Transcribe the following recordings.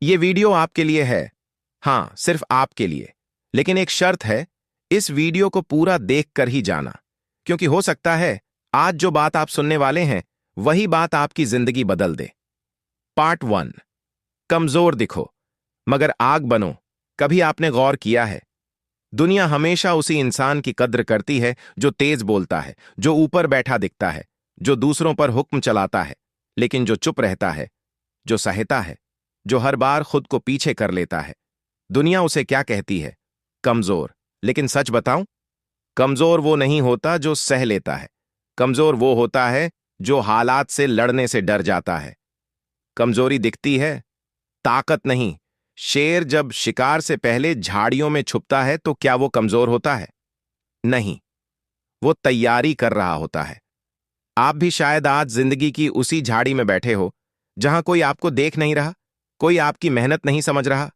ये वीडियो आपके लिए है। हाँ, सिर्फ आपके लिए। लेकिन एक शर्त है, इस वीडियो को पूरा देख कर ही जाना, क्योंकि हो सकता है आज जो बात आप सुनने वाले हैं वही बात आपकी जिंदगी बदल दे। पार्ट 1। कमजोर दिखो मगर आग बनो। कभी आपने गौर किया है, दुनिया हमेशा उसी इंसान की कद्र करती है जो तेज बोलता है, जो ऊपर बैठा दिखता है, जो दूसरों पर हुक्म चलाता है। लेकिन जो चुप रहता है, जो सहता है, जो हर बार खुद को पीछे कर लेता है, दुनिया उसे क्या कहती है? कमजोर। लेकिन सच बताऊं, कमजोर वो नहीं होता जो सह लेता है। कमजोर वो होता है जो हालात से लड़ने से डर जाता है। कमजोरी दिखती है, ताकत नहीं। शेर जब शिकार से पहले झाड़ियों में छुपता है तो क्या वो कमजोर होता है? नहीं, वो तैयारी कर रहा होता है। आप भी शायद आज जिंदगी की उसी झाड़ी में बैठे हो जहां कोई आपको देख नहीं रहा, कोई आपकी मेहनत नहीं समझ रहा,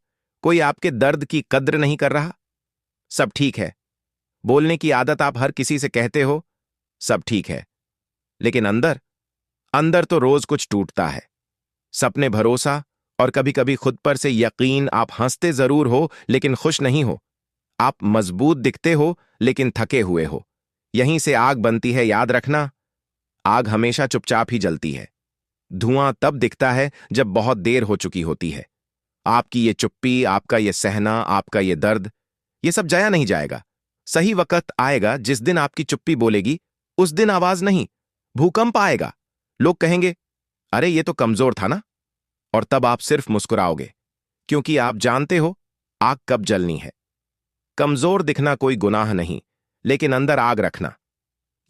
कोई आपके दर्द की कद्र नहीं कर रहा। सब ठीक है, बोलने की आदत आप हर किसी से कहते हो, सब ठीक है। लेकिन अंदर अंदर तो रोज कुछ टूटता है। सपने, भरोसा और कभी कभी खुद पर से यकीन। आप हंसते जरूर हो लेकिन खुश नहीं हो। आप मजबूत दिखते हो लेकिन थके हुए हो। यहीं से आग बनती है, याद रखना। आग हमेशा चुपचाप ही जलती है। धुआं तब दिखता है जब बहुत देर हो चुकी होती है। आपकी ये चुप्पी, आपका ये सहना, आपका ये दर्द, ये सब जाया नहीं जाएगा। सही वक्त आएगा जिस दिन आपकी चुप्पी बोलेगी। उस दिन आवाज नहीं, भूकंप आएगा। लोग कहेंगे, अरे ये तो कमजोर था ना। और तब आप सिर्फ मुस्कुराओगे, क्योंकि आप जानते हो आग कब जलनी है। कमजोर दिखना कोई गुनाह नहीं, लेकिन अंदर आग रखना,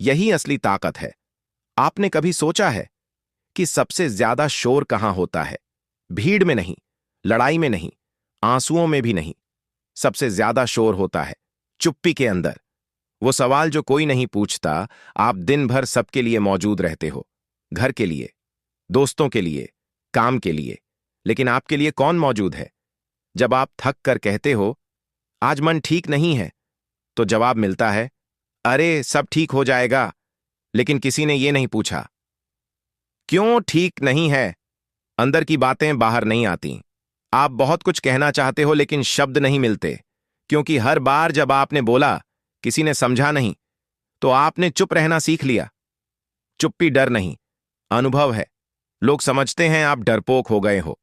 यही असली ताकत है। आपने कभी सोचा है कि सबसे ज्यादा शोर कहां होता है? भीड़ में नहीं, लड़ाई में नहीं, आंसुओं में भी नहीं। सबसे ज्यादा शोर होता है चुप्पी के अंदर। वो सवाल जो कोई नहीं पूछता। आप दिन भर सबके लिए मौजूद रहते हो, घर के लिए, दोस्तों के लिए, काम के लिए। लेकिन आपके लिए कौन मौजूद है? जब आप थक कर कहते हो, आज मन ठीक नहीं है, तो जवाब मिलता है, अरे सब ठीक हो जाएगा। लेकिन किसी ने यह नहीं पूछा, क्यों ठीक नहीं है? अंदर की बातें बाहर नहीं आती। आप बहुत कुछ कहना चाहते हो लेकिन शब्द नहीं मिलते, क्योंकि हर बार जब आपने बोला, किसी ने समझा नहीं, तो आपने चुप रहना सीख लिया। चुप्पी डर नहीं, अनुभव है। लोग समझते हैं आप डरपोक हो गए हो,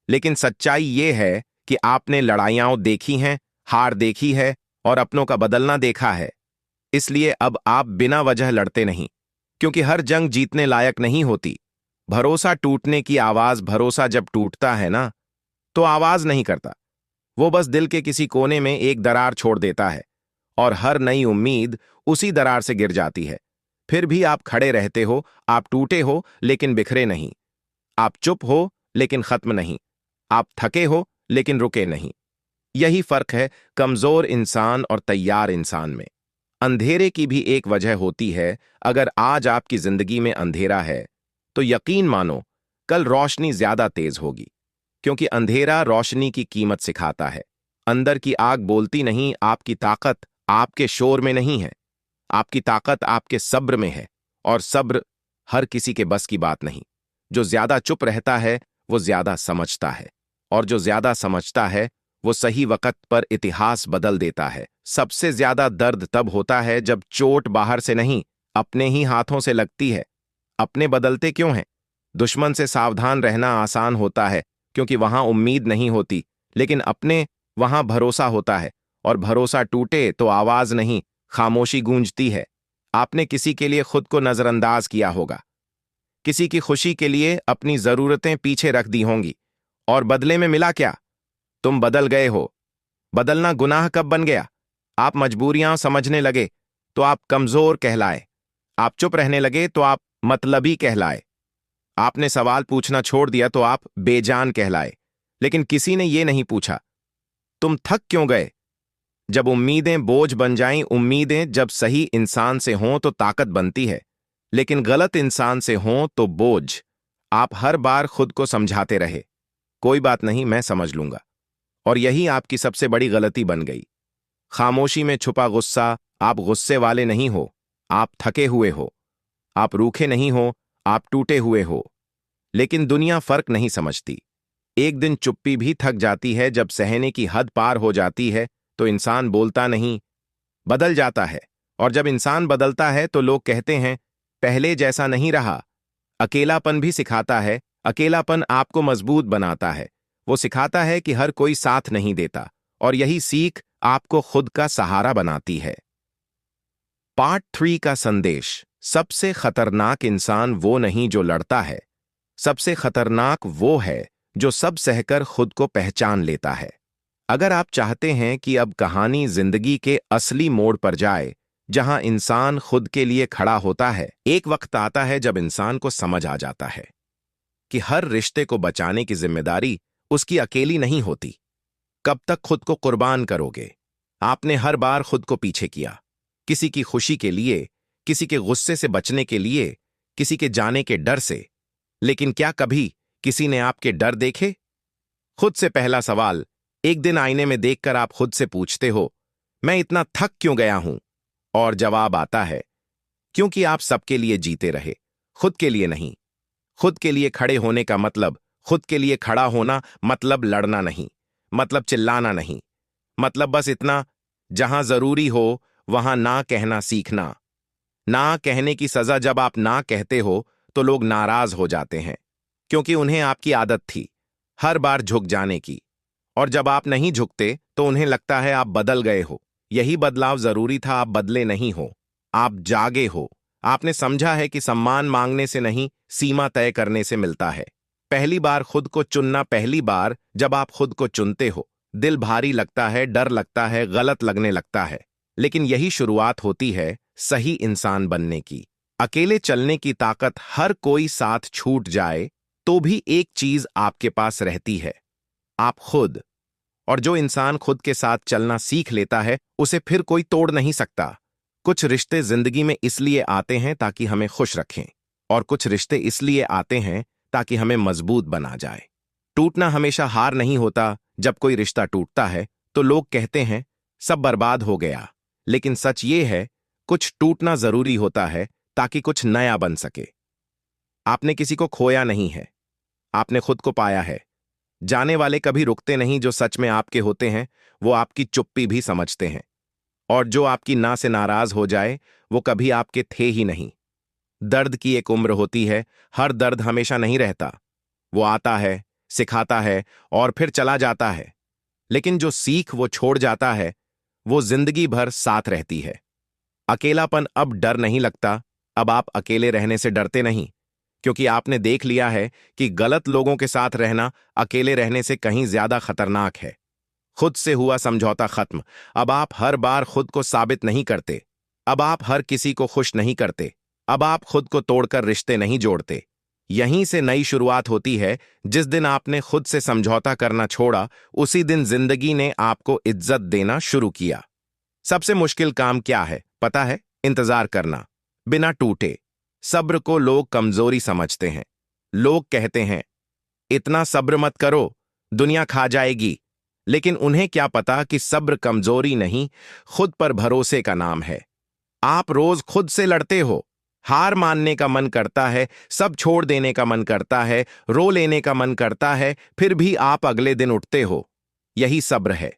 लेकिन सच्चाई यह है कि आपने लड़ाइयां देखी हैं, हार देखी है और अपनों का बदलना देखा है। इसलिए अब आप बिना वजह लड़ते नहीं, क्योंकि हर जंग जीतने लायक नहीं होती। भरोसा टूटने की आवाज, भरोसा जब टूटता है ना, तो आवाज नहीं करता। वो बस दिल के किसी कोने में एक दरार छोड़ देता है, और हर नई उम्मीद उसी दरार से गिर जाती है। फिर भी आप खड़े रहते हो। आप टूटे हो लेकिन बिखरे नहीं। आप चुप हो लेकिन खत्म नहीं। आप थके हो लेकिन रुके नहीं। यही फर्क है कमजोर इंसान और तैयार इंसान में। अंधेरे की भी एक वजह होती है। अगर आज आपकी जिंदगी में अंधेरा है, तो यकीन मानो कल रोशनी ज्यादा तेज होगी, क्योंकि अंधेरा रोशनी की कीमत सिखाता है। अंदर की आग बोलती नहीं। आपकी ताकत आपके शोर में नहीं है, आपकी ताकत आपके सब्र में है। और सब्र हर किसी के बस की बात नहीं। जो ज्यादा चुप रहता है वो ज्यादा समझता है, और जो ज्यादा समझता है वो सही वक्त पर इतिहास बदल देता है। सबसे ज्यादा दर्द तब होता है जब चोट बाहर से नहीं, अपने ही हाथों से लगती है। अपने बदलते क्यों हैं? दुश्मन से सावधान रहना आसान होता है, क्योंकि वहां उम्मीद नहीं होती। लेकिन अपने, वहां भरोसा होता है। और भरोसा टूटे तो आवाज नहीं, खामोशी गूंजती है। आपने किसी के लिए खुद को नजरअंदाज किया होगा, किसी की खुशी के लिए अपनी जरूरतें पीछे रख दी होंगी, और बदले में मिला क्या? तुम बदल गए हो। बदलना गुनाह कब बन गया? आप मजबूरियां समझने लगे तो आप कमजोर कहलाए। आप चुप रहने लगे तो आप मतलबी कहलाए। आपने सवाल पूछना छोड़ दिया तो आप बेजान कहलाए। लेकिन किसी ने यह नहीं पूछा, तुम थक क्यों गए? जब उम्मीदें बोझ बन जाएं, उम्मीदें जब सही इंसान से हों तो ताकत बनती है, लेकिन गलत इंसान से हों तो बोझ। आप हर बार खुद को समझाते रहे, कोई बात नहीं, मैं समझ लूंगा। और यही आपकी सबसे बड़ी गलती बन गई। खामोशी में छुपा गुस्सा। आप गुस्से वाले नहीं हो, आप थके हुए हो। आप रूखे नहीं हो, आप टूटे हुए हो। लेकिन दुनिया फर्क नहीं समझती। एक दिन चुप्पी भी थक जाती है। जब सहने की हद पार हो जाती है तो इंसान बोलता नहीं, बदल जाता है। और जब इंसान बदलता है तो लोग कहते हैं पहले जैसा नहीं रहा। अकेलापन भी सिखाता है। अकेलापन आपको मजबूत बनाता है। वो सिखाता है कि हर कोई साथ नहीं देता, और यही सीख आपको खुद का सहारा बनाती है। पार्ट 3 का संदेश। सबसे खतरनाक इंसान वो नहीं जो लड़ता है, सबसे खतरनाक वो है जो सब सहकर खुद को पहचान लेता है। अगर आप चाहते हैं कि अब कहानी जिंदगी के असली मोड़ पर जाए, जहां इंसान खुद के लिए खड़ा होता है, एक वक्त आता है जब इंसान को समझ आ जाता है कि हर रिश्ते को बचाने की जिम्मेदारी उसकी अकेली नहीं होती। कब तक खुद को कुर्बान करोगे? आपने हर बार खुद को पीछे किया, किसी की खुशी के लिए, किसी के गुस्से से बचने के लिए, किसी के जाने के डर से। लेकिन क्या कभी किसी ने आपके डर देखे? खुद से पहला सवाल। एक दिन आईने में देखकर आप खुद से पूछते हो, मैं इतना थक क्यों गया हूं? और जवाब आता है, क्योंकि आप सबके लिए जीते रहे, खुद के लिए नहीं। खुद के लिए खड़े होने का मतलब, खुद के लिए खड़ा होना मतलब लड़ना नहीं, मतलब चिल्लाना नहीं, मतलब बस इतना, जहां जरूरी हो वहां ना कहना सीखना। ना कहने की सजा। जब आप ना कहते हो तो लोग नाराज हो जाते हैं, क्योंकि उन्हें आपकी आदत थी हर बार झुक जाने की। और जब आप नहीं झुकते तो उन्हें लगता है आप बदल गए हो। यही बदलाव जरूरी था, आप बदले नहीं हो, आप जागे हो। आपने समझा है कि सम्मान मांगने से नहीं, सीमा तय करने से मिलता है। पहली बार खुद को चुनना। पहली बार जब आप खुद को चुनते हो, दिल भारी लगता है, डर लगता है, गलत लगने लगता है। लेकिन यही शुरुआत होती है सही इंसान बनने की। अकेले चलने की ताकत। हर कोई साथ छूट जाए तो भी एक चीज आपके पास रहती है, आप खुद। और जो इंसान खुद के साथ चलना सीख लेता है, उसे फिर कोई तोड़ नहीं सकता। कुछ रिश्ते जिंदगी में इसलिए आते हैं ताकि हमें खुश रखें, और कुछ रिश्ते इसलिए आते हैं ताकि हमें मजबूत बना जाए। टूटना हमेशा हार नहीं होता। जब कोई रिश्ता टूटता है तो लोग कहते हैं सब बर्बाद हो गया। लेकिन सच ये है, कुछ टूटना जरूरी होता है ताकि कुछ नया बन सके। आपने किसी को खोया नहीं है, आपने खुद को पाया है। जाने वाले कभी रुकते नहीं। जो सच में आपके होते हैं वो आपकी चुप्पी भी समझते हैं, और जो आपकी ना से नाराज हो जाए वो कभी आपके थे ही नहीं। दर्द की एक उम्र होती है। हर दर्द हमेशा नहीं रहता। वो आता है, सिखाता है और फिर चला जाता है। लेकिन जो सीख वो छोड़ जाता है वो जिंदगी भर साथ रहती है। अकेलापन। अब डर नहीं लगता। अब आप अकेले रहने से डरते नहीं, क्योंकि आपने देख लिया है कि गलत लोगों के साथ रहना अकेले रहने से कहीं ज्यादा खतरनाक है। खुद से हुआ समझौता खत्म। अब आप हर बार खुद को साबित नहीं करते। अब आप हर किसी को खुश नहीं करते। अब आप खुद को तोड़कर रिश्ते नहीं जोड़ते। यहीं से नई शुरुआत होती है। जिस दिन आपने खुद से समझौता करना छोड़ा, उसी दिन जिंदगी ने आपको इज्जत देना शुरू किया। सबसे मुश्किल काम क्या है पता है? इंतजार करना, बिना टूटे। सब्र को लोग कमजोरी समझते हैं। लोग कहते हैं इतना सब्र मत करो, दुनिया खा जाएगी। लेकिन उन्हें क्या पता कि सब्र कमजोरी नहीं, खुद पर भरोसे का नाम है। आप रोज खुद से लड़ते हो। हार मानने का मन करता है, सब छोड़ देने का मन करता है, रो लेने का मन करता है, फिर भी आप अगले दिन उठते हो। यही सब्र है।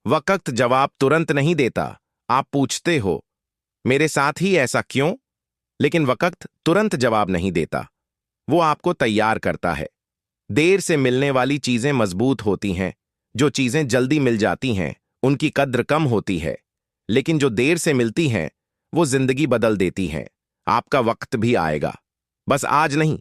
वक्त जवाब तुरंत नहीं देता। आप पूछते हो मेरे साथ ही ऐसा क्यों? लेकिन वक्त तुरंत जवाब नहीं देता। वो आपको तैयार करता है। देर से मिलने वाली चीजें मजबूत होती हैं। जो चीजें जल्दी मिल जाती हैं उनकी कद्र कम होती है। लेकिन जो देर से मिलती हैं वो जिंदगी बदल देती हैं। आपका वक्त भी आएगा, बस आज नहीं।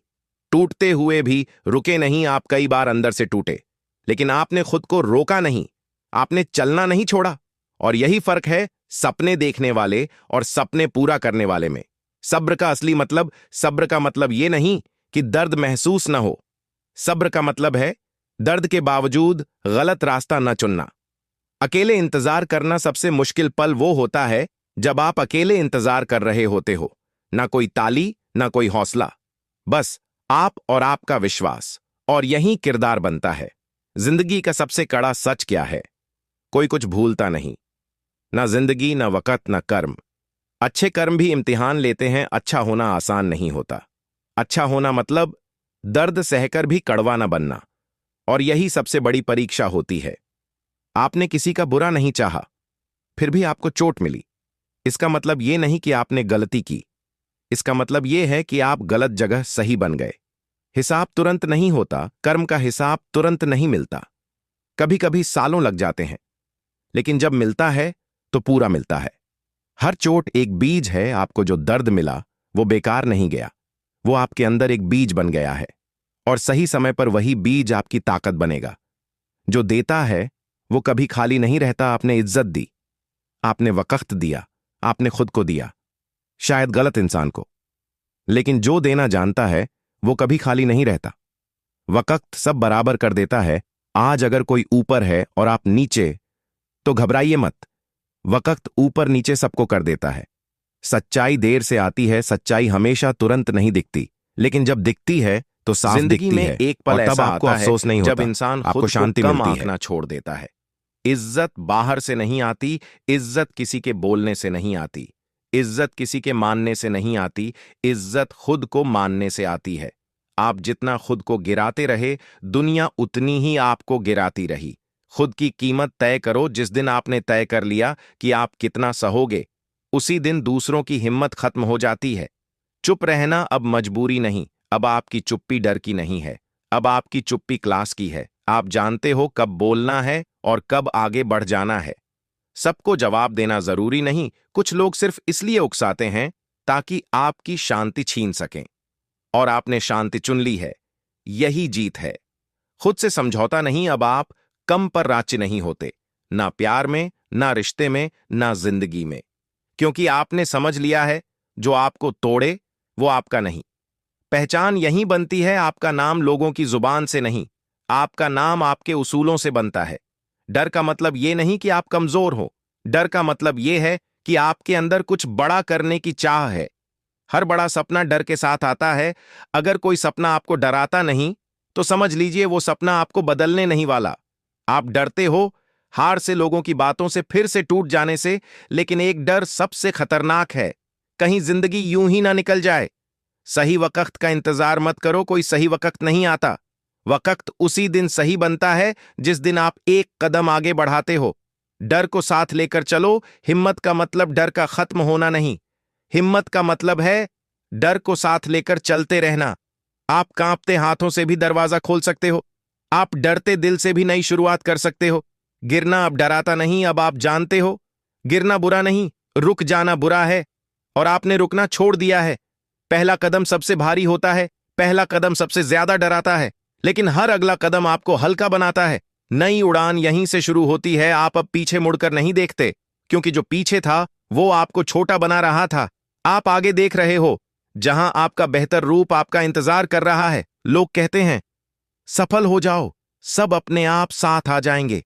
टूटते हुए भी रुके नहीं आप। कई बार अंदर से टूटे, लेकिन आपने खुद को रोका नहीं, आपने चलना नहीं छोड़ा। और यही फर्क है सपने देखने वाले और सपने पूरा करने वाले में। सब्र का असली मतलब, सब्र का मतलब ये नहीं कि दर्द महसूस न हो। सब्र का मतलब है दर्द के बावजूद गलत रास्ता न चुनना। अकेले इंतजार करना। सबसे मुश्किल पल वो होता है जब आप अकेले इंतजार कर रहे होते हो। ना कोई ताली, ना कोई हौसला, बस आप और आपका विश्वास। और यही किरदार बनता है। जिंदगी का सबसे कड़ा सच क्या है? कोई कुछ भूलता नहीं। ना जिंदगी, ना वक़्त, ना कर्म। अच्छे कर्म भी इम्तिहान लेते हैं। अच्छा होना आसान नहीं होता। अच्छा होना मतलब दर्द सहकर भी कड़वा ना बनना। और यही सबसे बड़ी परीक्षा होती है। आपने किसी का बुरा नहीं चाहा, फिर भी आपको चोट मिली। इसका मतलब यह नहीं कि आपने गलती की, इसका मतलब यह है कि आप गलत जगह सही बन गए। हिसाब तुरंत नहीं होता, कर्म का हिसाब तुरंत नहीं मिलता। कभी कभी सालों लग जाते हैं, लेकिन जब मिलता है तो पूरा मिलता है। हर चोट एक बीज है। आपको जो दर्द मिला वो बेकार नहीं गया, वो आपके अंदर एक बीज बन गया है, और सही समय पर वही बीज आपकी ताकत बनेगा। जो देता है वो कभी खाली नहीं रहता। आपने इज्जत दी, आपने वक्त दिया, आपने खुद को दिया, शायद गलत इंसान को, लेकिन जो देना जानता है वो कभी खाली नहीं रहता। वक्त सब बराबर कर देता है। आज अगर कोई ऊपर है और आप नीचे, तो घबराइए मत। वक्त ऊपर नीचे सबको कर देता है। सच्चाई देर से आती है, सच्चाई हमेशा तुरंत नहीं दिखती, लेकिन जब दिखती है तो साफ जिंदगी दिखती में है। एक पल और तब ऐसा आपको आता है अफसोस नहीं होता, जब इंसान आपको खुद शांति को कम मिलती है। आंकना छोड़ देता है। इज्जत बाहर से नहीं आती, इज्जत किसी के बोलने से नहीं आती, इज्जत किसी के मानने से नहीं आती, इज्जत खुद को मानने से आती है। आप जितना खुद को गिराते रहे, दुनिया उतनी ही आपको गिराती रही। खुद की कीमत तय करो। जिस दिन आपने तय कर लिया कि आप कितना सहोगे, उसी दिन दूसरों की हिम्मत खत्म हो जाती है। चुप रहना अब मजबूरी नहीं, अब आपकी चुप्पी डर की नहीं है, अब आपकी चुप्पी क्लास की है। आप जानते हो कब बोलना है और कब आगे बढ़ जाना है। सबको जवाब देना जरूरी नहीं। कुछ लोग सिर्फ इसलिए उकसाते हैं ताकि आपकी शांति छीन सकें, और आपने शांति चुन ली है। यही जीत है। खुद से समझौता नहीं। अब आप कम पर राज्य नहीं होते, ना प्यार में, ना रिश्ते में, ना जिंदगी में, क्योंकि आपने समझ लिया है जो आपको तोड़े वो आपका नहीं। पहचान यहीं बनती है। आपका नाम लोगों की जुबान से नहीं, आपका नाम आपके उसूलों से बनता है। डर का मतलब यह नहीं कि आप कमजोर हो, डर का मतलब यह है कि आपके अंदर कुछ बड़ा करने की चाह है। हर बड़ा सपना डर के साथ आता है। अगर कोई सपना आपको डराता नहीं, तो समझ लीजिए वो सपना आपको बदलने नहीं वाला। आप डरते हो हार से, लोगों की बातों से, फिर से टूट जाने से, लेकिन एक डर सबसे खतरनाक है, कहीं जिंदगी यूं ही ना निकल जाए। सही वक्त का इंतजार मत करो, कोई सही वक्त नहीं आता। वक्त उसी दिन सही बनता है जिस दिन आप एक कदम आगे बढ़ाते हो। डर को साथ लेकर चलो। हिम्मत का मतलब डर का खत्म होना नहीं, हिम्मत का मतलब है डर को साथ लेकर चलते रहना। आप कांपते हाथों से भी दरवाजा खोल सकते हो, आप डरते दिल से भी नई शुरुआत कर सकते हो। गिरना अब डराता नहीं, अब आप जानते हो गिरना बुरा नहीं, रुक जाना बुरा है, और आपने रुकना छोड़ दिया है। पहला कदम सबसे भारी होता है, पहला कदम सबसे ज्यादा डराता है, लेकिन हर अगला कदम आपको हल्का बनाता है। नई उड़ान यहीं से शुरू होती है। आप अब पीछे मुड़कर नहीं देखते, क्योंकि जो पीछे था वो आपको छोटा बना रहा था। आप आगे देख रहे हो, जहां आपका बेहतर रूप आपका इंतजार कर रहा है। लोग कहते हैं सफल हो जाओ, सब अपने आप साथ आ जाएंगे,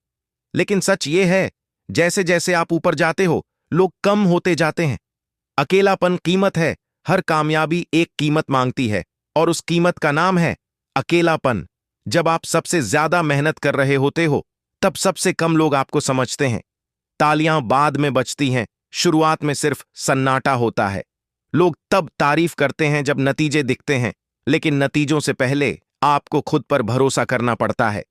लेकिन सच ये है जैसे जैसे आप ऊपर जाते हो, लोग कम होते जाते हैं। अकेलापन कीमत है। हर कामयाबी एक कीमत मांगती है, और उस कीमत का नाम है अकेलापन। जब आप सबसे ज्यादा मेहनत कर रहे होते हो, तब सबसे कम लोग आपको समझते हैं। तालियां बाद में बजती हैं, शुरुआत में सिर्फ सन्नाटा होता है। लोग तब तारीफ करते हैं जब नतीजे दिखते हैं, लेकिन नतीजों से पहले आपको खुद पर भरोसा करना पड़ता है।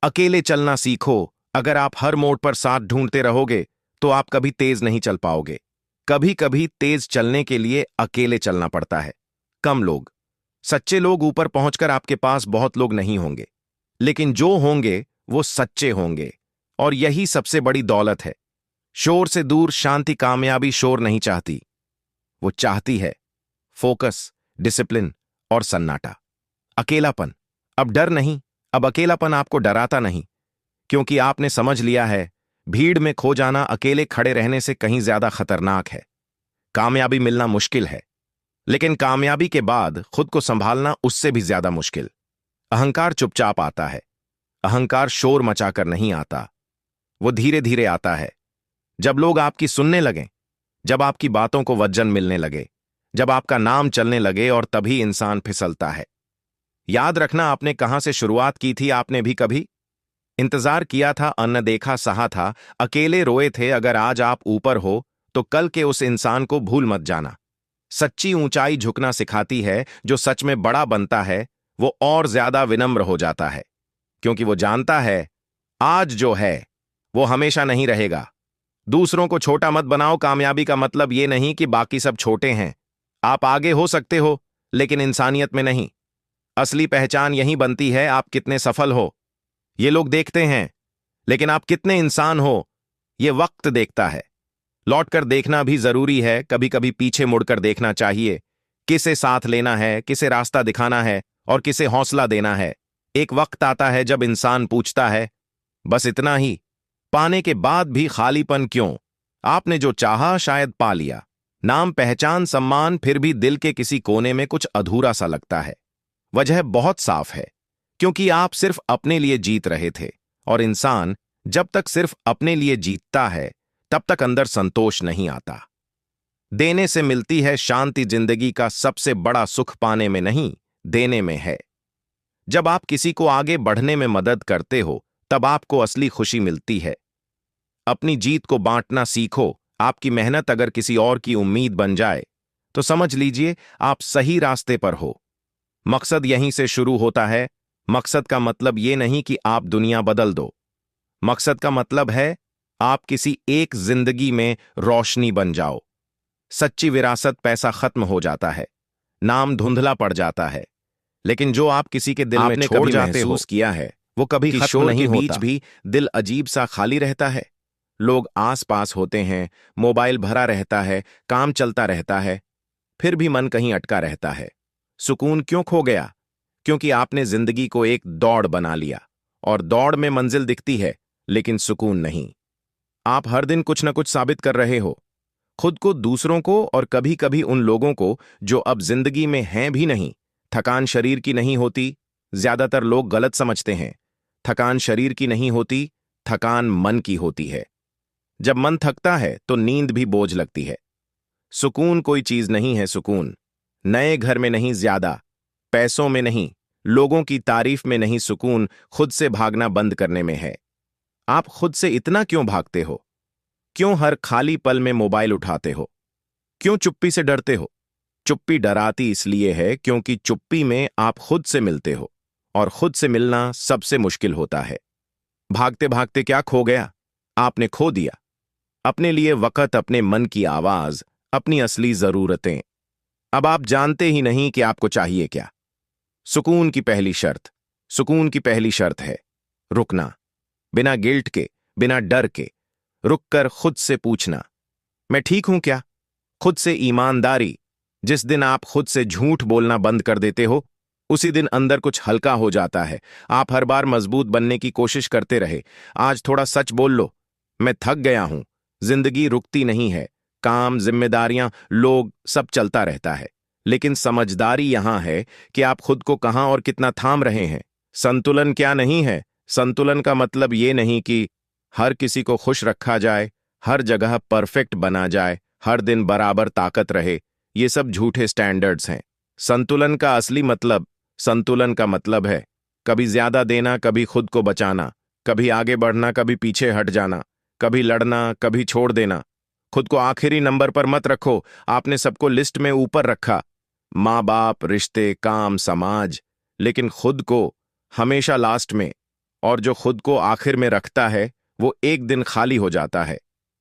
अकेले चलना सीखो। अगर आप हर मोड़ पर साथ ढूंढते रहोगे तो आप कभी तेज नहीं चल पाओगे। कभी कभी तेज चलने के लिए अकेले चलना पड़ता है। कम लोग, सच्चे लोग ऊपर पहुंचकर आपके पास बहुत लोग नहीं होंगे, लेकिन जो होंगे वो सच्चे होंगे, और यही सबसे बड़ी दौलत है। शोर से दूर शांति। कामयाबी शोर नहीं चाहती, वो चाहती है फोकस, डिसिप्लिन और सन्नाटा। अकेलापन अब डर नहीं, अब अकेलापन आपको डराता नहीं, क्योंकि आपने समझ लिया है भीड़ में खो जाना अकेले खड़े रहने से कहीं ज्यादा खतरनाक है। कामयाबी मिलना मुश्किल है, लेकिन कामयाबी के बाद खुद को संभालना उससे भी ज्यादा मुश्किल। अहंकार चुपचाप आता है। अहंकार शोर मचाकर नहीं आता, वो धीरे धीरे आता है। जब लोग आपकी सुनने लगें, जब आपकी बातों को वजन मिलने लगे, जब आपका नाम चलने लगे, और तभी इंसान फिसलता है। याद रखना, आपने कहां से शुरुआत की थी। आपने भी कभी इंतजार किया था, अन्न देखा, सहा था, अकेले रोए थे। अगर आज आप ऊपर हो तो कल के उस इंसान को भूल मत जाना। सच्ची ऊंचाई झुकना सिखाती है। जो सच में बड़ा बनता है वो और ज्यादा विनम्र हो जाता है। क्योंकि वो जानता है आज जो है वो हमेशा नहीं रहेगा। दूसरों को छोटा मत बनाओ। कामयाबी का मतलब ये नहीं कि बाकी सब छोटे हैं। आप आगे हो सकते हो, लेकिन इंसानियत में नहीं। असली पहचान यही बनती है आप कितने सफल हो ये लोग देखते हैं, लेकिन आप कितने इंसान हो ये वक्त देखता है। लौटकर देखना भी जरूरी है, कभी कभी पीछे मुड़कर देखना चाहिए। किसे साथ लेना है, किसे रास्ता दिखाना है और किसे हौसला देना है। एक वक्त आता है जब इंसान पूछता है, बस इतना ही, पाने के बाद भी खालीपन क्यों? आपने जो चाहा शायद पा लिया, नाम, पहचान, सम्मान, फिर भी दिल के किसी कोने में कुछ अधूरा सा लगता है। वजह बहुत साफ है, क्योंकि आप सिर्फ अपने लिए जीत रहे थे, और इंसान जब तक सिर्फ अपने लिए जीतता है तब तक अंदर संतोष नहीं आता। देने से मिलती है शांति। जिंदगी का सबसे बड़ा सुख पाने में नहीं, देने में है। जब आप किसी को आगे बढ़ने में मदद करते हो तब आपको असली खुशी मिलती है। अपनी जीत को बांटना सीखो। आपकी मेहनत अगर किसी और की उम्मीद बन जाए तो समझ लीजिए आप सही रास्ते पर हो। मकसद यहीं से शुरू होता है। मकसद का मतलब ये नहीं कि आप दुनिया बदल दो। मकसद का मतलब है आप किसी एक जिंदगी में रोशनी बन जाओ। सच्ची विरासत पैसा खत्म हो जाता है, नाम धुंधला पड़ जाता है, लेकिन जो आप किसी के दिल में छोड़ जाते हो किया है वो कभी खत्म नहीं होता। बीच भी दिल अजीब सा खाली रहता है। लोग आस पास होते हैं, मोबाइल भरा रहता है, काम चलता रहता है, फिर भी मन कहीं अटका रहता है। सुकून क्यों खो गया? क्योंकि आपने जिंदगी को एक दौड़ बना लिया, और दौड़ में मंजिल दिखती है लेकिन सुकून नहीं। आप हर दिन कुछ न कुछ साबित कर रहे हो, खुद को, दूसरों को, और कभी कभी उन लोगों को जो अब जिंदगी में हैं भी नहीं। थकान शरीर की नहीं होती। ज्यादातर लोग गलत समझते हैं। थकान शरीर की नहीं होती, थकान मन की होती है। जब मन थकता है तो नींद भी बोझ लगती है। सुकून कोई चीज नहीं है। सुकून नए घर में नहीं, ज्यादा पैसों में नहीं, लोगों की तारीफ में नहीं। सुकून खुद से भागना बंद करने में है। आप खुद से इतना क्यों भागते हो? क्यों हर खाली पल में मोबाइल उठाते हो? क्यों चुप्पी से डरते हो? चुप्पी डराती इसलिए है क्योंकि चुप्पी में आप खुद से मिलते हो, और खुद से मिलना सबसे मुश्किल होता है। भागते भागते क्या खो गया? आपने खो दिया अपने लिए वक्त, अपने मन की आवाज, अपनी असली जरूरतें। अब आप जानते ही नहीं कि आपको चाहिए क्या। सुकून की पहली शर्त, सुकून की पहली शर्त है रुकना। बिना गिल्ट के, बिना डर के, रुककर खुद से पूछना, मैं ठीक हूं क्या? खुद से ईमानदारी। जिस दिन आप खुद से झूठ बोलना बंद कर देते हो उसी दिन अंदर कुछ हल्का हो जाता है। आप हर बार मजबूत बनने की कोशिश करते रहे, आज थोड़ा सच बोल लो, मैं थक गया हूं। जिंदगी रुकती नहीं है। काम, जिम्मेदारियां, लोग, सब चलता रहता है, लेकिन समझदारी यहां है कि आप खुद को कहां और कितना थाम रहे हैं। संतुलन क्या नहीं है? संतुलन का मतलब ये नहीं कि हर किसी को खुश रखा जाए, हर जगह परफेक्ट बना जाए, हर दिन बराबर ताकत रहे। ये सब झूठे स्टैंडर्ड्स हैं। संतुलन का असली मतलब, संतुलन का मतलब है कभी ज्यादा देना, कभी खुद को बचाना, कभी आगे बढ़ना, कभी पीछे हट जाना, कभी लड़ना, कभी छोड़ देना। खुद को आखिरी नंबर पर मत रखो। आपने सबको लिस्ट में ऊपर रखा, माँ बाप, रिश्ते, काम, समाज, लेकिन खुद को हमेशा लास्ट में। और जो खुद को आखिर में रखता है वो एक दिन खाली हो जाता है।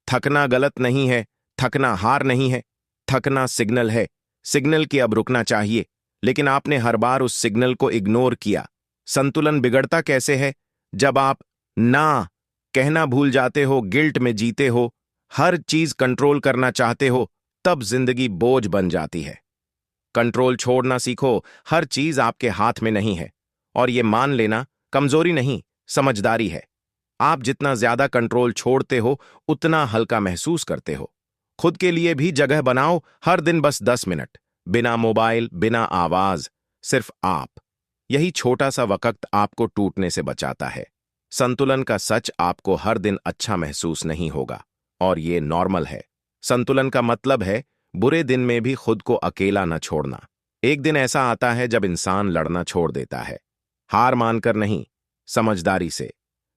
थकना गलत नहीं है, थकना हार नहीं है, थकना सिग्नल है। सिग्नल कि अब रुकना चाहिए, लेकिन आपने हर बार उस सिग्नल को इग्नोर किया। संतुलन बिगड़ता कैसे है? जब आप ना कहना भूल जाते हो, गिल्ट में जीते हो, हर चीज कंट्रोल करना चाहते हो, तब जिंदगी बोझ बन जाती है। कंट्रोल छोड़ना सीखो। हर चीज आपके हाथ में नहीं है, और ये मान लेना कमजोरी नहीं, समझदारी है। आप जितना ज्यादा कंट्रोल छोड़ते हो उतना हल्का महसूस करते हो। खुद के लिए भी जगह बनाओ, हर दिन बस 10 मिनट, बिना मोबाइल, बिना आवाज, सिर्फ आप। यही छोटा सा वक्त आपको टूटने से बचाता है। संतुलन का सच, आपको हर दिन अच्छा महसूस नहीं होगा, और ये नॉर्मल है। संतुलन का मतलब है बुरे दिन में भी खुद को अकेला न छोड़ना। एक दिन ऐसा आता है जब इंसान लड़ना छोड़ देता है। हार मानकर नहीं, समझदारी से।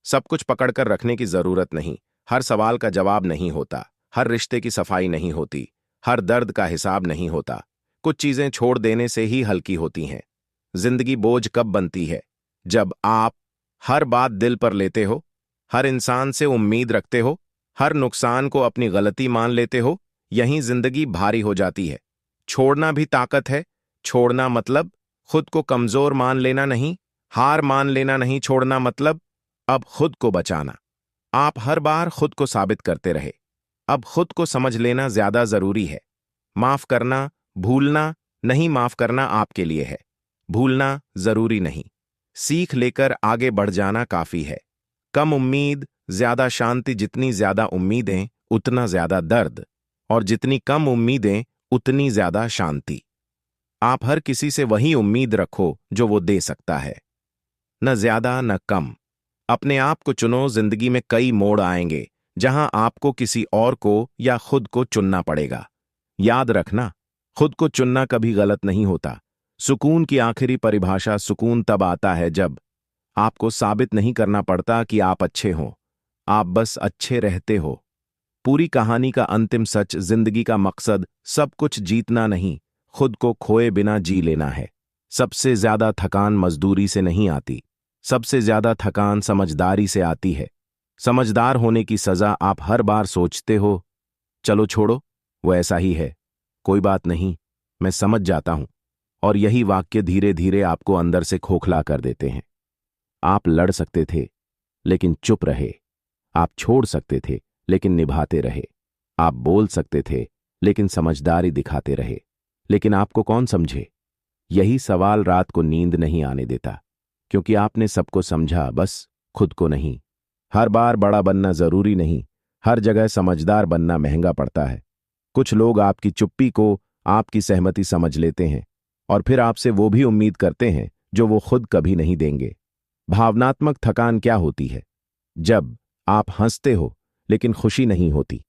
सब कुछ पकड़कर रखने की जरूरत नहीं। हर सवाल का जवाब नहीं होता, हर रिश्ते की सफाई नहीं होती, हर दर्द का हिसाब नहीं होता। कुछ चीजें छोड़ देने से ही हल्की होती हैं। जिंदगी बोझ कब बनती है? जब आप हर बात दिल पर लेते हो, हर इंसान से उम्मीद रखते हो, हर नुकसान को अपनी गलती मान लेते हो, यहीं जिंदगी भारी हो जाती है। छोड़ना भी ताकत है। छोड़ना मतलब खुद को कमजोर मान लेना नहीं, हार मान लेना नहीं। छोड़ना मतलब अब खुद को बचाना। आप हर बार खुद को साबित करते रहे, अब खुद को समझ लेना ज्यादा जरूरी है। माफ करना, भूलना नहीं, माफ करना आपके लिए है, भूलना जरूरी नहीं। सीख लेकर आगे बढ़ जाना काफी है। कम उम्मीद, ज्यादा शांति। जितनी ज्यादा उम्मीदें उतना ज्यादा दर्द, और जितनी कम उम्मीदें उतनी ज्यादा शांति। आप हर किसी से वही उम्मीद रखो जो वो दे सकता है, न ज्यादा न कम। अपने आप को चुनो। जिंदगी में कई मोड़ आएंगे जहां आपको किसी और को या खुद को चुनना पड़ेगा। याद रखना, खुद को चुनना कभी गलत नहीं होता। सुकून की आखिरी परिभाषा सुकून तब आता है जब आपको साबित नहीं करना पड़ता कि आप अच्छे हो, आप बस अच्छे रहते हो। पूरी कहानी का अंतिम सच, जिंदगी का मकसद सब कुछ जीतना नहीं, खुद को खोए बिना जी लेना है। सबसे ज्यादा थकान मजदूरी से नहीं आती, सबसे ज्यादा थकान समझदारी से आती है। समझदार होने की सजा आप हर बार सोचते हो, चलो छोड़ो, वो ऐसा ही है, कोई बात नहीं, मैं समझ जाता हूं। और यही वाक्य धीरे धीरे आपको अंदर से खोखला कर देते हैं। आप लड़ सकते थे लेकिन चुप रहे, आप छोड़ सकते थे लेकिन निभाते रहे, आप बोल सकते थे लेकिन समझदारी दिखाते रहे। लेकिन आपको कौन समझे? यही सवाल रात को नींद नहीं आने देता, क्योंकि आपने सबको समझा, बस खुद को नहीं। हर बार बड़ा बनना जरूरी नहीं, हर जगह समझदार बनना महंगा पड़ता है। कुछ लोग आपकी चुप्पी को आपकी सहमति समझ लेते हैं और फिर आपसे वो भी उम्मीद करते हैं जो वो खुद कभी नहीं देंगे। भावनात्मक थकान क्या होती है? जब आप हंसते हो लेकिन खुशी नहीं होती,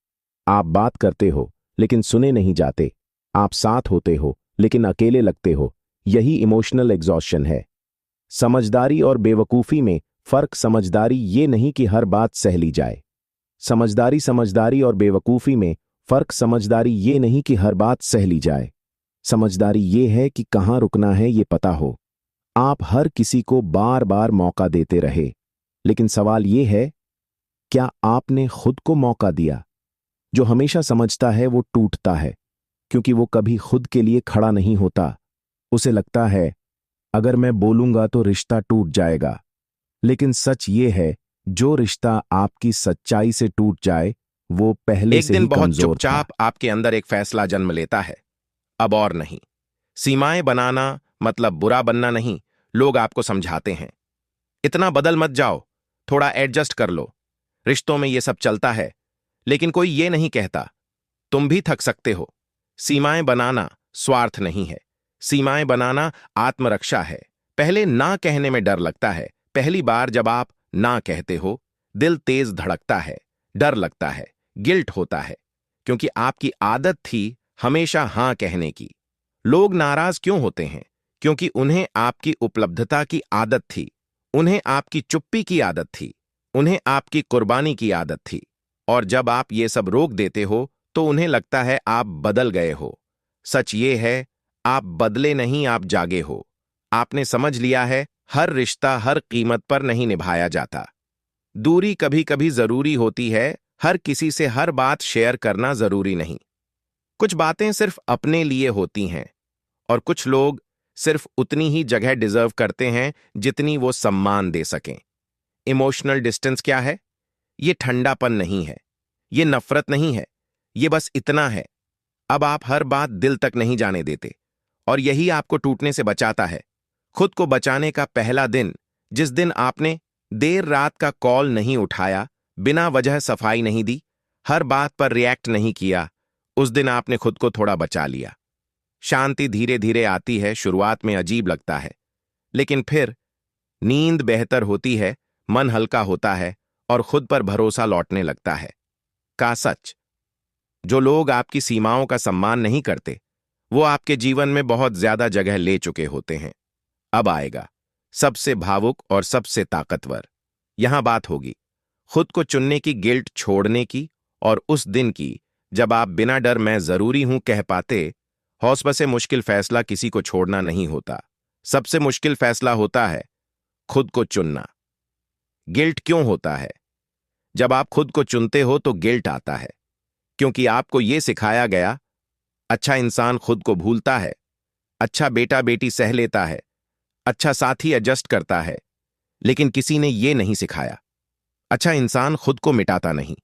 आप बात करते हो लेकिन सुने नहीं जाते, आप साथ होते हो लेकिन अकेले लगते हो, यही इमोशनल एग्जॉस्शन है। समझदारी और बेवकूफी में फर्क, समझदारी ये नहीं कि हर बात सह ली जाए। समझदारी और बेवकूफी में फर्क, समझदारी ये नहीं कि हर बात सह ली जाए। समझदारी ये है कि कहाँ रुकना है ये पता हो। आप हर किसी को बार बार मौका देते रहे, लेकिन सवाल ये है, क्या आपने खुद को मौका दिया? जो हमेशा समझता है वो टूटता है, क्योंकि वो कभी खुद के लिए खड़ा नहीं होता। उसे लगता है अगर मैं बोलूंगा तो रिश्ता टूट जाएगा। लेकिन सच ये है, जो रिश्ता आपकी सच्चाई से टूट जाए वो पहले एक से दिन ही बहुत कमजोर था। चुपचाप आपके अंदर एक फैसला जन्म लेता है, अब और नहीं। सीमाएं बनाना मतलब बुरा बनना नहीं। लोग आपको समझाते हैं, इतना बदल मत जाओ, थोड़ा एडजस्ट कर लो। रिश्तों में ये सब चलता है, लेकिन कोई ये नहीं कहता तुम भी थक सकते हो। सीमाएं बनाना स्वार्थ नहीं है, सीमाएं बनाना आत्मरक्षा है। पहले ना कहने में डर लगता है, पहली बार जब आप ना कहते हो, दिल तेज धड़कता है, डर लगता है, गिल्ट होता है, क्योंकि आपकी आदत थी हमेशा हां कहने की। लोग नाराज क्यों होते हैं? क्योंकि उन्हें आपकी उपलब्धता की आदत थी, उन्हें आपकी चुप्पी की आदत थी, उन्हें आपकी कुर्बानी की आदत थी। और जब आप ये सब रोक देते हो तो उन्हें लगता है आप बदल गए हो। सच ये है, आप बदले नहीं, आप जागे हो। आपने समझ लिया है, हर रिश्ता हर कीमत पर नहीं निभाया जाता। दूरी कभी कभी जरूरी होती है, हर किसी से हर बात शेयर करना जरूरी नहीं। कुछ बातें सिर्फ अपने लिए होती हैं, और कुछ लोग सिर्फ उतनी ही जगह डिजर्व करते हैं जितनी वो सम्मान दे सकें। इमोशनल डिस्टेंस क्या है? ये ठंडापन नहीं है, ये नफरत नहीं है, ये बस इतना है, अब आप हर बात दिल तक नहीं जाने देते, और यही आपको टूटने से बचाता है। खुद को बचाने का पहला दिन, जिस दिन आपने देर रात का कॉल नहीं उठाया, बिना वजह सफाई नहीं दी, हर बात पर रिएक्ट नहीं किया, उस दिन आपने खुद को थोड़ा बचा लिया। शांति धीरे धीरे आती है, शुरुआत में अजीब लगता है, लेकिन फिर नींद बेहतर होती है, मन हल्का होता है, और खुद पर भरोसा लौटने लगता है। का सच, जो लोग आपकी सीमाओं का सम्मान नहीं करते, वो आपके जीवन में बहुत ज्यादा जगह ले चुके होते हैं। अब आएगा सबसे भावुक और सबसे ताकतवर। यहां बात होगी खुद को चुनने की, गिल्ट छोड़ने की, और उस दिन की जब आप बिना डर मैं जरूरी हूं कह पाते। हौसला से मुश्किल फैसला किसी को छोड़ना नहीं होता, सबसे मुश्किल फैसला होता है खुद को चुनना। गिल्ट क्यों होता है? जब आप खुद को चुनते हो तो गिल्ट आता है, क्योंकि आपको यह सिखाया गया, अच्छा इंसान खुद को भूलता है, अच्छा बेटा बेटी सह लेता है, अच्छा साथी एडजस्ट करता है। लेकिन किसी ने यह नहीं सिखाया, अच्छा इंसान खुद को मिटाता नहीं।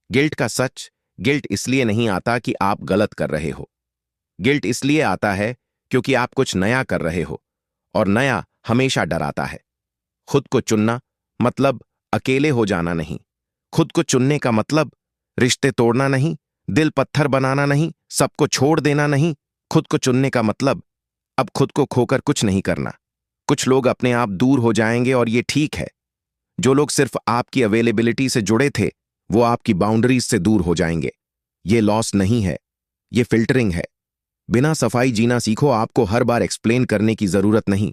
गिल्ट का सच, गिल्ट इसलिए नहीं आता कि आप गलत कर रहे हो। गिल्ट इसलिए आता है क्योंकि आप कुछ नया कर रहे हो, और नया हमेशा डराता है। खुद को चुनना मतलब अकेले हो जाना नहीं। खुद को चुनने का मतलब रिश्ते तोड़ना नहीं, दिल पत्थर बनाना नहीं, सबको छोड़ देना नहीं। खुद को चुनने का मतलब अब खुद को खोकर कुछ नहीं करना। कुछ लोग अपने आप दूर हो जाएंगे और ये ठीक है। जो लोग सिर्फ आपकी अवेलेबिलिटी से जुड़े थे, वो आपकी बाउंड्रीज से दूर हो जाएंगे। ये लॉस नहीं है, ये फिल्टरिंग है। बिना सफाई जीना सीखो। आपको हर बार एक्सप्लेन करने की जरूरत नहीं,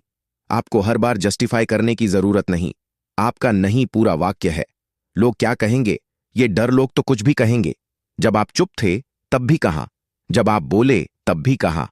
आपको हर बार जस्टिफाई करने की जरूरत नहीं। आपका नहीं पूरा वाक्य है। लोग क्या कहेंगे, ये डर लोग तो कुछ भी कहेंगे। जब आप चुप थे तब भी कहा, जब आप बोले तब भी कहा।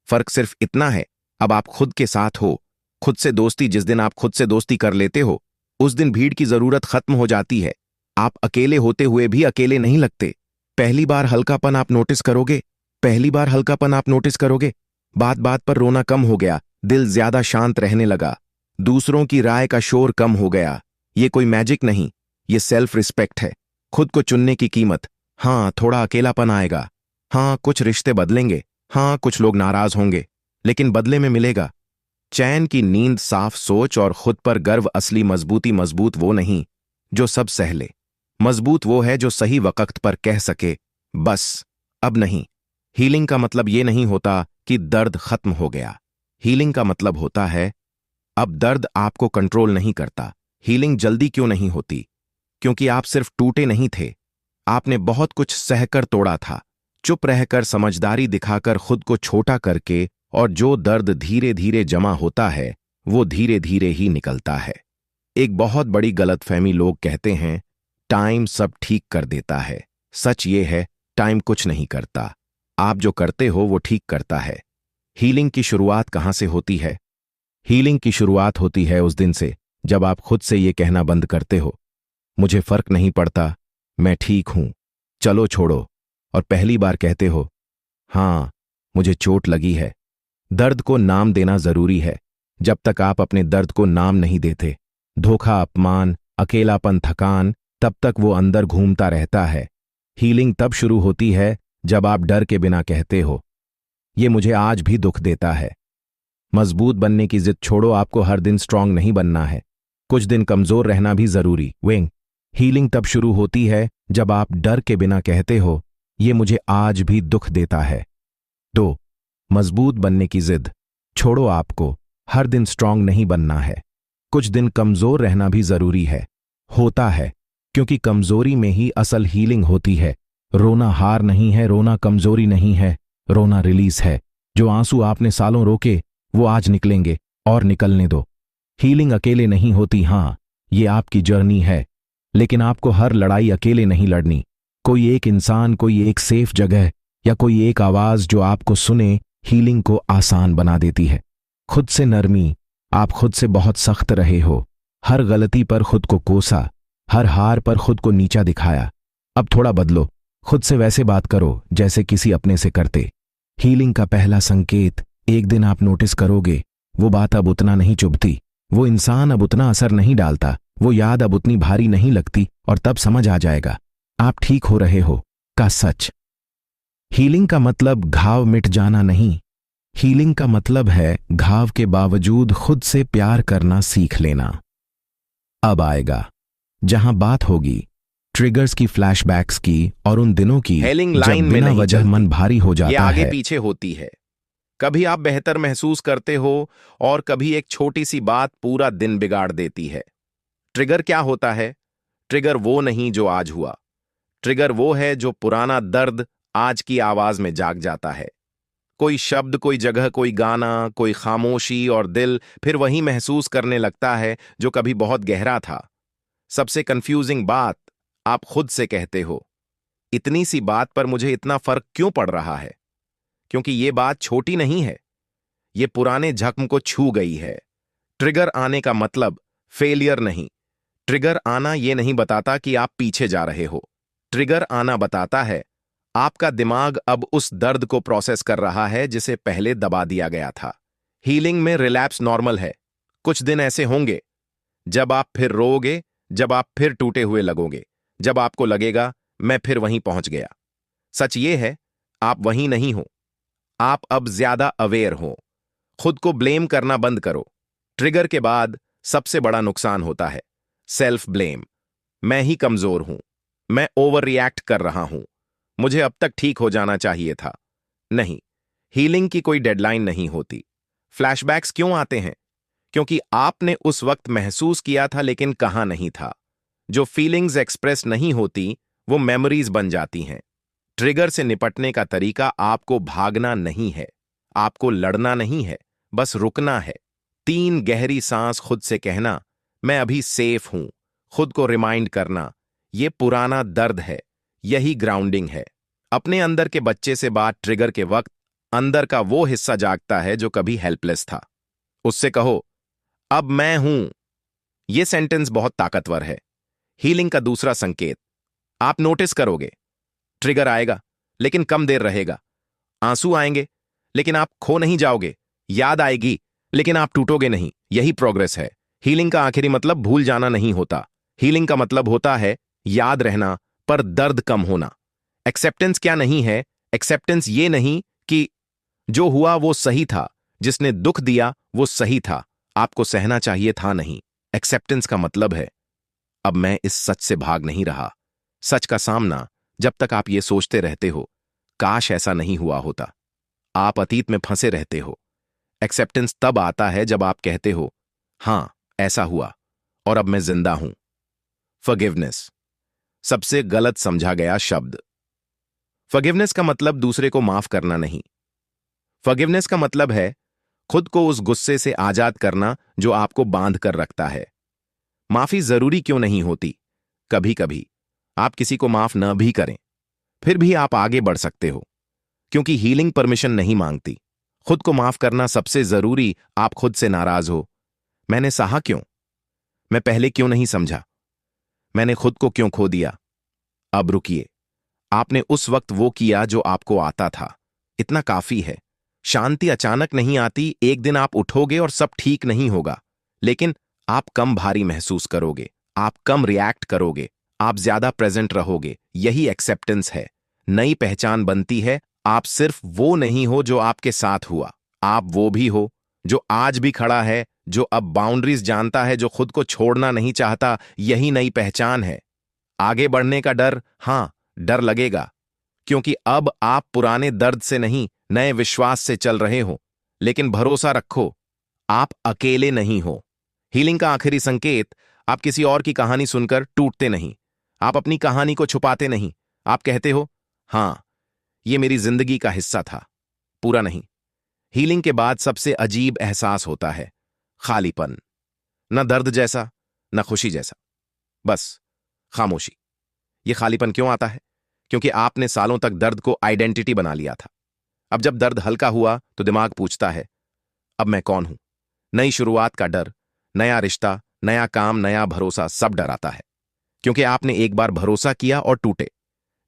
फर्क सिर्फ इतना है, अब आप खुद के साथ हो। खुद से दोस्ती, जिस दिन आप खुद से दोस्ती कर लेते हो, उस दिन भीड़ की जरूरत खत्म हो जाती है। आप अकेले होते हुए भी अकेले नहीं लगते। पहली बार हल्कापन आप नोटिस करोगे, पहली बार हल्कापन आप नोटिस करोगे। बात बात पर रोना कम हो गया, दिल ज्यादा शांत रहने लगा, दूसरों की राय का शोर कम हो गया। ये कोई मैजिक नहीं, ये सेल्फ रिस्पेक्ट है। खुद को चुनने की कीमत, हाँ थोड़ा अकेलापन आएगा, हाँ कुछ रिश्ते बदलेंगे, हाँ कुछ लोग नाराज होंगे, लेकिन बदले में मिलेगा चैन की नींद, साफ सोच और खुद पर गर्व। असली मजबूती, मजबूत वो नहीं जो सब सह ले, मजबूत वो है जो सही वक्त पर कह सके, बस अब नहीं। हीलिंग का मतलब ये नहीं होता कि दर्द खत्म हो गया। हीलिंग का मतलब होता है अब दर्द आपको कंट्रोल नहीं करता। हीलिंग जल्दी क्यों नहीं होती? क्योंकि आप सिर्फ टूटे नहीं थे, आपने बहुत कुछ सहकर तोड़ा था। चुप रहकर, समझदारी दिखाकर, खुद को छोटा करके। और जो दर्द धीरे धीरे जमा होता है, वो धीरे धीरे ही निकलता है। एक बहुत बड़ी गलतफहमी, लोग कहते हैं टाइम सब ठीक कर देता है। सच ये है, टाइम कुछ नहीं करता। आप जो करते हो वो ठीक करता है। हीलिंग की शुरुआत कहां से होती है? हीलिंग की शुरुआत होती है उस दिन से जब आप खुद से ये कहना बंद करते हो, मुझे फर्क नहीं पड़ता, मैं ठीक हूं, चलो छोड़ो। और पहली बार कहते हो, हां मुझे चोट लगी है। दर्द को नाम देना जरूरी है। जब तक आप अपने दर्द को नाम नहीं देते, धोखा, अपमान, अकेलापन, थकान, तब तक वो अंदर घूमता रहता है। हीलिंग तब शुरू होती है जब आप डर के बिना कहते हो, ये मुझे आज भी दुख देता है। मजबूत बनने की जिद छोड़ो, आपको हर दिन स्ट्रांग नहीं बनना है, कुछ दिन कमजोर रहना भी जरूरी। विंग हीलिंग तब शुरू होती है जब आप डर के बिना कहते हो, ये मुझे आज भी दुख देता है। 2. मजबूत बनने की जिद छोड़ो, आपको हर दिन स्ट्रांग नहीं बनना है, कुछ दिन कमजोर रहना भी जरूरी है। होता है, क्योंकि कमजोरी में ही असल हीलिंग होती है। रोना हार नहीं है, रोना कमजोरी नहीं है, रोना रिलीज है। जो आंसू आपने सालों रोके, वो आज निकलेंगे, और निकलने दो। हीलिंग अकेले नहीं होती, हां ये आपकी जर्नी है, लेकिन आपको हर लड़ाई अकेले नहीं लड़नी। कोई एक इंसान, कोई एक सेफ जगह, या कोई एक आवाज जो आपको सुने, हीलिंग को आसान बना देती है। खुद से नरमी, आप खुद से बहुत सख्त रहे हो, हर गलती पर खुद को कोसा, हर हार पर खुद को नीचा दिखाया। अब थोड़ा बदलो, खुद से वैसे बात करो जैसे किसी अपने से करते। हीलिंग का पहला संकेत, एक दिन आप नोटिस करोगे, वो बात अब उतना नहीं चुभती, वो इंसान अब उतना असर नहीं डालता, वो याद अब उतनी भारी नहीं लगती, और तब समझ आ जाएगा आप ठीक हो रहे हो का सच। हीलिंग का मतलब घाव मिट जाना नहीं, हीलिंग का मतलब है घाव के बावजूद खुद से प्यार करना सीख लेना। अब आएगा जहां बात होगी ट्रिगर्स की, फ्लैशबैक्स की, और उन दिनों की जब बिना वजह मन भारी हो जाता है। ये आगे पीछे होती है। कभी आप बेहतर महसूस करते हो, और कभी एक छोटी सी बात पूरा दिन बिगाड़ देती है। ट्रिगर क्या होता है? ट्रिगर वो नहीं जो आज हुआ, ट्रिगर वो है जो पुराना दर्द आज की आवाज में जाग जाता है। कोई शब्द, कोई जगह, कोई गाना, कोई खामोशी, और दिल फिर वही महसूस करने लगता है जो कभी बहुत गहरा था। सबसे कंफ्यूजिंग बात, आप खुद से कहते हो, इतनी सी बात पर मुझे इतना फर्क क्यों पड़ रहा है? क्योंकि ये बात छोटी नहीं है, ये पुराने जख्म को छू गई है। ट्रिगर आने का मतलब फेलियर नहीं, ट्रिगर आना ये नहीं बताता कि आप पीछे जा रहे हो। ट्रिगर आना बताता है आपका दिमाग अब उस दर्द को प्रोसेस कर रहा है जिसे पहले दबा दिया गया था। हीलिंग में रिलैप्स नॉर्मल है। कुछ दिन ऐसे होंगे जब आप फिर रोओगे, जब आप फिर टूटे हुए लगोगे, जब आपको लगेगा मैं फिर वहीं पहुंच गया। सच ये है, आप वहीं नहीं हो। आप अब ज्यादा अवेयर हो। खुद को ब्लेम करना बंद करो। ट्रिगर के बाद सबसे बड़ा नुकसान होता है सेल्फ ब्लेम। मैं ही कमजोर हूं, मैं ओवर रिएक्ट कर रहा हूं, मुझे अब तक ठीक हो जाना चाहिए था। नहीं, हीलिंग की कोई डेडलाइन नहीं होती। फ्लैशबैक्स क्यों आते हैं? क्योंकि आपने उस वक्त महसूस किया था लेकिन कहा नहीं था। जो फीलिंग्स एक्सप्रेस नहीं होती वो मेमोरीज बन जाती हैं। ट्रिगर से निपटने का तरीका आपको भागना नहीं है, आपको लड़ना नहीं है, बस रुकना है। 3 गहरी सांस, खुद से कहना मैं अभी सेफ हूं, खुद को रिमाइंड करना ये पुराना दर्द है, यही ग्राउंडिंग है। अपने अंदर के बच्चे से बात ट्रिगर के वक्त अंदर का वो हिस्सा जागता है जो कभी हेल्पलेस था। उससे कहो अब मैं हूं। यह सेंटेंस बहुत ताकतवर है। हीलिंग का दूसरा संकेत, आप नोटिस करोगे ट्रिगर आएगा लेकिन कम देर रहेगा। आंसू आएंगे लेकिन आप खो नहीं जाओगे। याद आएगी लेकिन आप टूटोगे नहीं। यही प्रोग्रेस है। हीलिंग का आखिरी मतलब भूल जाना नहीं होता। हीलिंग का मतलब होता है याद रहना पर दर्द कम होना। एक्सेप्टेंस क्या नहीं है? एक्सेप्टेंस ये नहीं कि जो हुआ वो सही था, जिसने दुख दिया वो सही था, आपको सहना चाहिए था नहीं। एक्सेप्टेंस का मतलब है अब मैं इस सच से भाग नहीं रहा। सच का सामना जब तक आप ये सोचते रहते हो काश ऐसा नहीं हुआ होता, आप अतीत में फंसे रहते हो। एक्सेप्टेंस तब आता है जब आप कहते हो हां ऐसा हुआ और अब मैं जिंदा हूं। फॉरगिवनेस सबसे गलत समझा गया शब्द। फॉरगिवनेस का मतलब दूसरे को माफ करना नहीं। फॉरगिवनेस का मतलब है खुद को उस गुस्से से आजाद करना जो आपको बांध कर रखता है। माफी जरूरी क्यों नहीं होती? कभी कभी आप किसी को माफ न भी करें फिर भी आप आगे बढ़ सकते हो, क्योंकि हीलिंग परमिशन नहीं मांगती। खुद को माफ करना सबसे जरूरी। आप खुद से नाराज हो, मैंने सहा क्यों? मैं पहले क्यों नहीं समझा? मैंने खुद को क्यों खो दिया? अब रुकिए, आपने उस वक्त वो किया जो आपको आता था, इतना काफी है। शांति अचानक नहीं आती। एक दिन आप उठोगे और सब ठीक नहीं होगा, लेकिन आप कम भारी महसूस करोगे, आप कम रिएक्ट करोगे, आप ज्यादा प्रेजेंट रहोगे। यही एक्सेप्टेंस है। नई पहचान बनती है। आप सिर्फ वो नहीं हो जो आपके साथ हुआ, आप वो भी हो जो आज भी खड़ा है, जो अब बाउंड्रीज जानता है, जो खुद को छोड़ना नहीं चाहता। यही नई पहचान है। आगे बढ़ने का डर, हां डर लगेगा, क्योंकि अब आप पुराने दर्द से नहीं नए विश्वास से चल रहे हो। लेकिन भरोसा रखो, आप अकेले नहीं हो। हीलिंग का आखिरी संकेत, आप किसी और की कहानी सुनकर टूटते नहीं। आप अपनी कहानी को छुपाते नहीं। आप कहते हो हां ये मेरी जिंदगी का हिस्सा था, पूरा नहीं। हीलिंग के बाद सबसे अजीब एहसास होता है खालीपन। न दर्द जैसा, न खुशी जैसा, बस खामोशी। यह खालीपन क्यों आता है? क्योंकि आपने सालों तक दर्द को आइडेंटिटी बना लिया था। अब जब दर्द हल्का हुआ तो दिमाग पूछता है अब मैं कौन हूं? नई शुरुआत का डर, नया रिश्ता, नया काम, नया भरोसा, सब डर आता है क्योंकि आपने एक बार भरोसा किया और टूटे।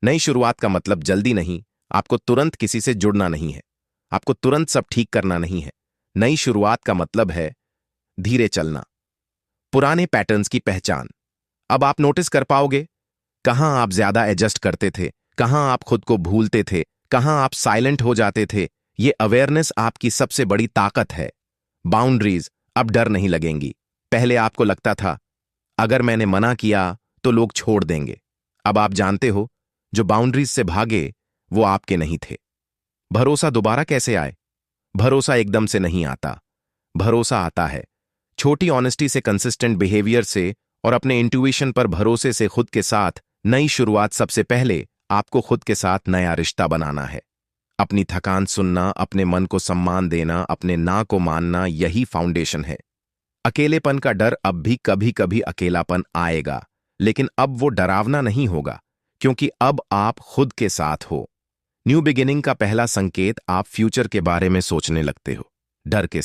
नई शुरुआत का मतलब जल्दी नहीं। आपको तुरंत किसी से जुड़ना नहीं है, आपको तुरंत सब ठीक करना नहीं है। नई शुरुआत का मतलब है धीरे चलना, पुराने पैटर्न्स की पहचान। अब आप नोटिस कर पाओगे कहां आप ज्यादा एडजस्ट करते थे, कहां आप खुद को भूलते थे, कहां आप साइलेंट हो जाते थे। ये अवेयरनेस आपकी सबसे बड़ी ताकत है। बाउंड्रीज अब डर नहीं लगेंगी। पहले आपको लगता था अगर मैंने मना किया तो लोग छोड़ देंगे। अब आप जानते हो जो बाउंड्रीज से भागे वो आपके नहीं थे। भरोसा दोबारा कैसे आए? भरोसा एकदम से नहीं आता। भरोसा आता है छोटी ऑनेस्टी से, कंसिस्टेंट बिहेवियर से और अपने इंट्यूशन पर भरोसे से। खुद के साथ नई शुरुआत सबसे पहले आपको खुद के साथ नया रिश्ता बनाना है। अपनी थकान सुनना, अपने मन को सम्मान देना, अपने ना को मानना, यही फाउंडेशन है। अकेलेपन का डर, अब भी कभी कभी अकेलापन आएगा, लेकिन अब वो डरावना नहीं होगा क्योंकि अब आप खुद के साथ हो। न्यू बिगिनिंग का पहला संकेत, आप फ्यूचर के बारे में सोचने लगते हो डर के